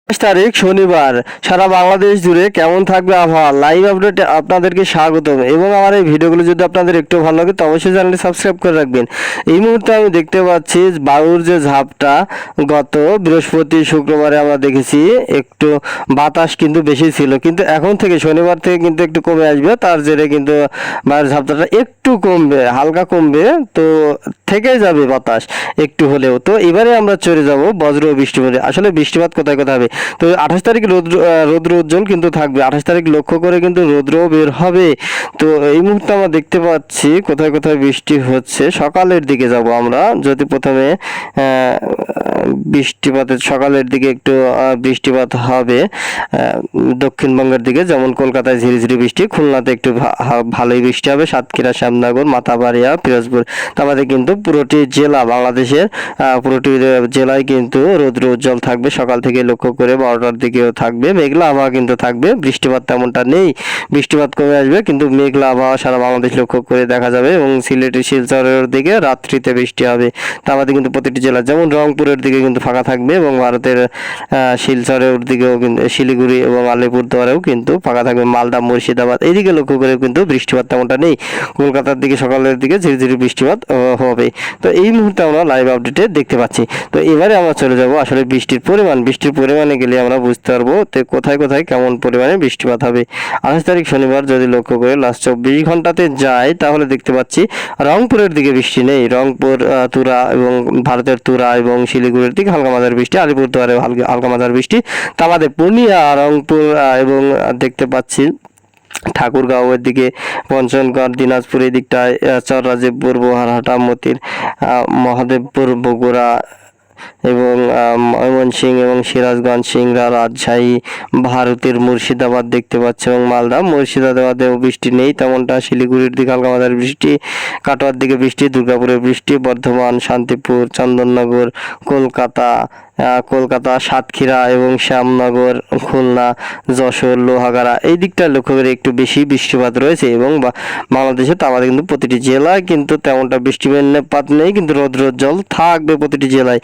তারিখ শনিবার সারা বাংলাদেশ জুড়ে কেমন থাকবে আবহাওয়া লাইভ আপডেটে আপনাদেরকে স্বাগতম। এবং আমার এই ভিডিওগুলো যদি আপনাদের একটু ভালো লাগে তো অবশ্যই চ্যানেলটি সাবস্ক্রাইব করে রাখবেন। এই মুহূর্তে আমি দেখতে পাচ্ছি বায়ুর যে ঝাপটা গত বৃহস্পতি শুক্রবারে আমরা দেখেছি একটু বাতাস কিন্তু বেশি ছিল, কিন্তু এখন থেকে শনিবার থেকে কিন্তু একটু কমে আসবে। তার জেরে কিন্তু বায়ুর ঝাপটাটা একটু কমবে, হালকা কমবে, তো থেকে যাবে বাতাস একটু হলেও। তো এবারে আমরা চলে যাব বজ্র বৃষ্টিপাতে। আসলে বৃষ্টিপাত কোথায় কোথায় হবে, তো 28 তারিখ রৌদ্র উজ্জ্বল কিন্তু থাকবে। 28 তারিখ লক্ষ্য করে কিন্তু রৌদ্রও বের হবে। তো এই মুহূর্তে আমরা দেখতে পাচ্ছি কোথায় কোথায় বৃষ্টি হচ্ছে। সকালের দিকে যাব আমরা, যদি প্রথমে বৃষ্টিপাতের সকালের দিকে একটু বৃষ্টিপাত হবে দক্ষিণবঙ্গের দিকে, যেমন কলকাতায় ঝিরিঝিরি বৃষ্টি, খুলনাতে একটু ভালোই বৃষ্টি হবে, সাতক্ষীরা, শ্যামনগর, মাথাবাড়িয়া, পিরোজপুর। আমাদের কিন্তু পুরোটি জেলা, বাংলাদেশের পুরোটি জেলায় কিন্তু রৌদ্র উজ্জ্বল থাকবে সকাল থেকে লক্ষ্য করে 12টার দিকেও থাকবে। মেঘলা আবহাওয়া কিন্তু থাকবে, বৃষ্টিপাত তেমনটা নেই, বৃষ্টিপাত কমে আসবে, কিন্তু মেঘলা আবহাওয়া সারা বাংলাদেশ লক্ষ্য করে দেখা যাবে। এবং সিলেটের শিলচরের দিকে রাত্রিতে বৃষ্টি হবে। তা আমাদের কিন্তু প্রতিটি জেলা, যেমন রংপুরের দিকে কিন্তু ফাঁকা থাকবে, এবং ভারতের শিলচরের দিকেও কিন্তু, শিলিগুড়ি এবং আলিপুরদুয়ারেও কিন্তু ফাঁকা থাকবে। মালদা, মুর্শিদাবাদ এইদিকে লক্ষ্য করে কিন্তু বৃষ্টিপাত তেমনটা নেই। কলকাতার দিকে সকালের দিকে ঝিরিঝিরি বৃষ্টিপাত হবে। তো এই মুহূর্তে আমরা লাইভ আপডেটে দেখতে পাচ্ছি। তো এবারে আমরা চলে যাব আসলে বৃষ্টির পরিমাণে গেলে আমরা বুঝতে পারবো তো কোথায় কোথায় কেমন পরিমাণে বৃষ্টিপাত হবে। 28 তারিখ শনিবার যদি লক্ষ্য করে লাস্ট 24 ঘন্টাতে যায়, তাহলে দেখতে পাচ্ছি রংপুরের দিকে বৃষ্টি নেই। রংপুর, তুরা এবং ভারতের তুরা এবং শিলিগুড়ির দিকে হালকা মাঝারি বৃষ্টি, আলিপুরদুয়ারে হালকা মাঝারি বৃষ্টি। তা আমাদের পূর্ণিয়া, রংপুর এবং দেখতে পাচ্ছি ঠাকুরগাঁওয়ের দিকে, পঞ্চগড়, দিনাজপুর এই দিকটায়, চররাজীবপুর, বোহারহাটা, মহাদেবপুর, বগুড়া এবং ময়মনসিংহ এবং সিরাজগঞ্জ, সিংড়া, রাজশাহী, ভারতের মুর্শিদাবাদ দেখতে পাচ্ছি, এবং মালদা, মুর্শিদাবাদেও বৃষ্টি নেই তেমনটা। শিলিগুড়ির দিকে হালকা মাঝারি বৃষ্টি, কাটোয়ার দিকে বৃষ্টি, দুর্গাপুরে বৃষ্টি, বর্ধমান, শান্তিপুর, চন্দননগর, কলকাতা, সাতক্ষীরা এবং শ্যামনগর, খুলনা, যশোর, লোহাগাড়া এই দিকটা লক্ষ্য করে একটু বেশি বৃষ্টিপাত রয়েছে। এবং বাংলাদেশে তো আমাদের কিন্তু প্রতিটি জেলায় কিন্তু তেমনটা বৃষ্টিপাত নেই, কিন্তু রৌদ্রোজ্জ্বল থাকবে প্রতিটি জেলায়।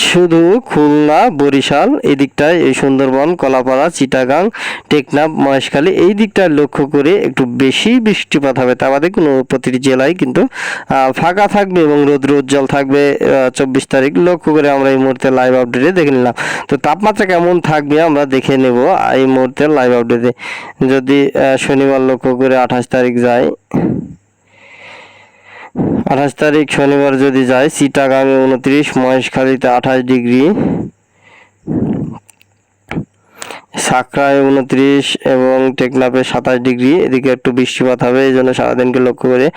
শুধু খুলনা, বরিশাল এই দিকটায়, এই সুন্দরবন, কলাপাড়া, চিটাগাং, টেকনাফ, মহেশখালী এই দিকটায় লক্ষ্য করে একটু বেশি বৃষ্টিপাত হবে। তা আমাদের কোনো প্রতিটি জেলায় কিন্তু ফাঁকা থাকবে এবং রৌদ্রোজ্জ্বল থাকবে। 24 তারিখ লক্ষ্য করে আমরা এই মুহূর্তে লাইভ আপডেটে দেখে নিলাম। তো তাপমাত্রা কেমন থাকবে আমরা দেখে নেব এই মুহূর্তে লাইভ আপডেটে। যদি শনিবার লক্ষ্য করে 28 তারিখ যায়, 28 তারিখ শনিবার যদি যায়, চিটাগাংয়ে 29, মহেশখালীতে 28 ডিগ্রি, সাকরায় 29 এবং টেকনাফে 27 ডিগ্রি। এদিকে একটু বৃষ্টিপাত হবে, এই জন্য সারাদিনকে লক্ষ্য করে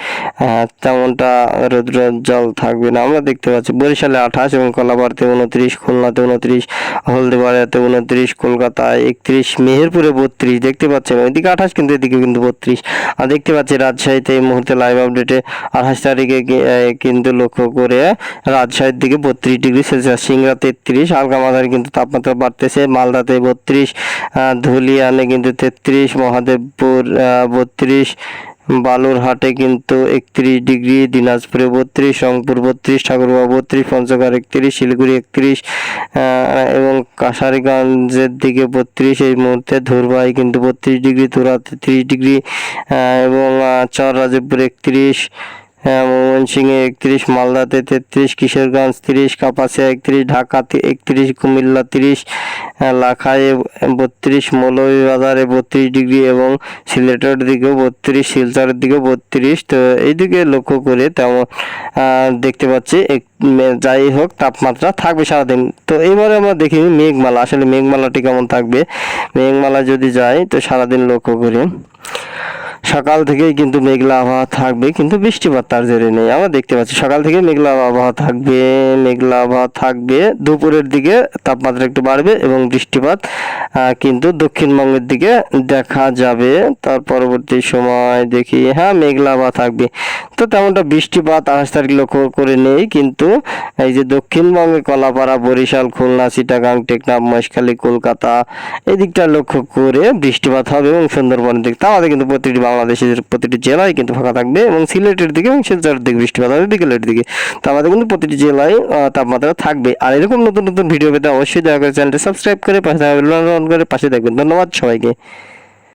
তেমনটা রৌদ্রোজ্জ্বল থাকবে না। আমরা দেখতে পাচ্ছি বরিশালে 28 এবং কলাপাড়াতে 29, খুলনাতে 29, হলদিবাড়িয়াতে 29, কলকাতায় 31, মেহেরপুরে 32 দেখতে পাচ্ছেন। ওইদিকে 28 কিন্তু এদিকে কিন্তু 32। আর দেখতে পাচ্ছি রাজশাহীতে এই মুহূর্তে লাইভ আপডেটে 28 তারিখে কিন্তু লক্ষ্য করে রাজশাহীর দিকে 32 ডিগ্রি সেলসিয়াস, সিংড়া 33, হালকা মাঝারি কিন্তু তাপমাত্রা বাড়তেছে। মালদাতে 32, ধুলিয়ানে কিন্তু 33, মহাদেবপুর 32, বালুরহাটে কিন্তু 31 ডিগ্রি, দিনাজপুরে 32, রংপুর 32, ঠাকুরগাঁও 32, পঞ্চগড় 31, শিলিগুড়ি 31 এবং কাশারিগঞ্জের দিকে 32 এই মুহূর্তে। ধুরবাই কিন্তু 32 ডিগ্রি, তুরা 33 ডিগ্রি এবং চররাজীবপুর 31, ময়মনসিংহে 31, মালদাতে 33, কিশোরগঞ্জ 30, কাপাসিয়া 31, ঢাকাতে 31, কুমিল্লা 30, লাখাইয়ে 32, মৌলভীবাজারে 32 ডিগ্রি এবং সিলেটের দিকেও 32, শিলচরের দিকেও 32। তো এইদিকে লক্ষ্য করে তেমন দেখতে পাচ্ছি যাই হোক তাপমাত্রা থাকবে সারাদিন। তো এইবারে আমরা দেখি মেঘমালা, আসলে মেঘমালাটি কেমন থাকবে। মেঘমালা যদি যায় তো সারাদিন লক্ষ্য করি সকাল থেকেই কিন্তু মেঘলা আবহাওয়া থাকবে, কিন্তু বৃষ্টিপাত তার জেরে নেই। আমরা দেখতে পাচ্ছি সকাল থেকে মেঘলা আবহাওয়া থাকবে, দুপুরের দিকে তাপমাত্রা একটু বাড়বে এবং বৃষ্টিপাত কিন্তু দক্ষিণবঙ্গের দিকে দেখা যাবে। তার পরবর্তী সময় দেখি মেঘলা আবহাওয়া থাকবে, তো তেমনটা বৃষ্টিপাত 28 তারিখ লক্ষ্য করে নেই, কিন্তু এই যে দক্ষিণবঙ্গে কলাপাড়া, বরিশাল, খুলনা, চিটাগাং, টেকনাফ, মহেশখালী, কলকাতা এই দিকটা লক্ষ্য করে বৃষ্টিপাত হবে এবং সুন্দরবনের দিক। তা আমাদের কিন্তু প্রতিটি বাংলাদেশের প্রতিটি জেলায় কিন্তু ফাঁকা থাকবে এবং সিলেটের দিকে এবং শিলচরের দিকে বৃষ্টিপাত হবে বিকেলের দিকে। তো আমাদের কিন্তু প্রতিটি জেলায় তাপমাত্রা থাকবে। আর এরকম নতুন নতুন ভিডিও পেতে অবশ্যই দয়া করে চ্যানেলটি সাবস্ক্রাইব করে পাশে থাকা বেল আইকন অন করে পাশে থাকবেন। ধন্যবাদ সবাইকে।